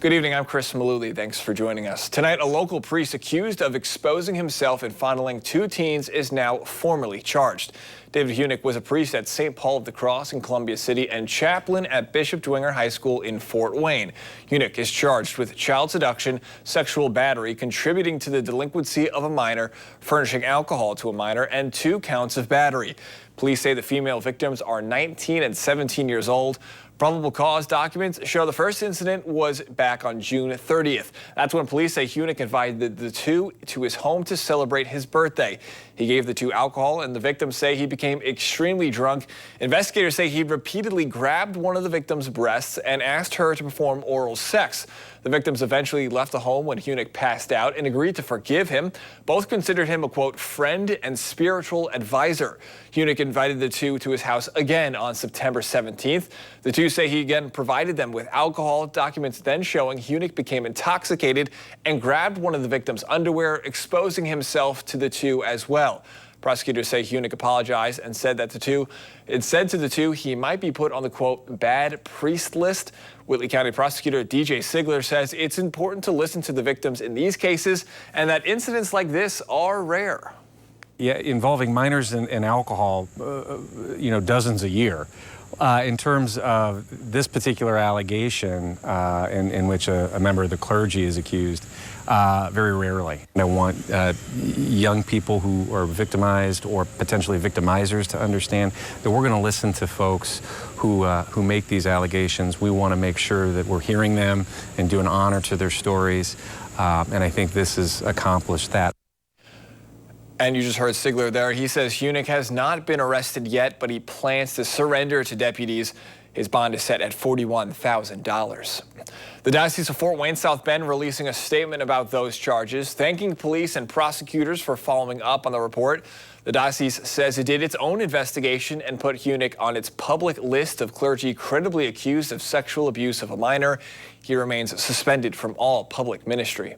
Good evening, I'm Chris Malooly. Thanks for joining us. Tonight, a local priest accused of exposing himself and fondling two teens is now formally charged. David Huneck was a priest at St. Paul of the Cross in Columbia City and chaplain at Bishop Dwenger High School in Fort Wayne. Huneck is charged with child seduction, sexual battery, contributing to the delinquency of a minor, furnishing alcohol to a minor, and 2 counts of battery. Police say the female victims are 19 and 17 years old. Probable cause documents show the first incident was back on June 30th. That's when police say Huneck invited the two to his home to celebrate his birthday. He gave the two alcohol, and the victims say he became extremely drunk. Investigators say he repeatedly grabbed one of the victims' breasts and asked her to perform oral sex. The victims eventually left the home when Huneck passed out and agreed to forgive him. Both considered him a, quote, friend and spiritual advisor. Huneck invited the two to his house again on September 17th. The two say he again provided them with alcohol, documents then showing Huneck became intoxicated and grabbed one of the victims' underwear, exposing himself to the two as well. Prosecutors say Huneck apologized and said to the two he might be put on the, quote, bad priest list. Whitley County prosecutor DJ Sigler says it's important to listen to the victims in these cases and that incidents like this are rare. Yeah, involving minors and alcohol, dozens a year. In terms of this particular allegation in which a member of the clergy is accused, very rarely. I want young people who are victimized or potentially victimizers to understand that we're going to listen to folks who make these allegations. We want to make sure that we're hearing them and doing honor to their stories, and I think this has accomplished that. And you just heard Sigler there. He says Huneck has not been arrested yet, but he plans to surrender to deputies. His bond is set at $41,000. The Diocese of Fort Wayne South Bend releasing a statement about those charges, thanking police and prosecutors for following up on the report. The diocese says it did its own investigation and put Huneck on its public list of clergy credibly accused of sexual abuse of a minor. He remains suspended from all public ministry.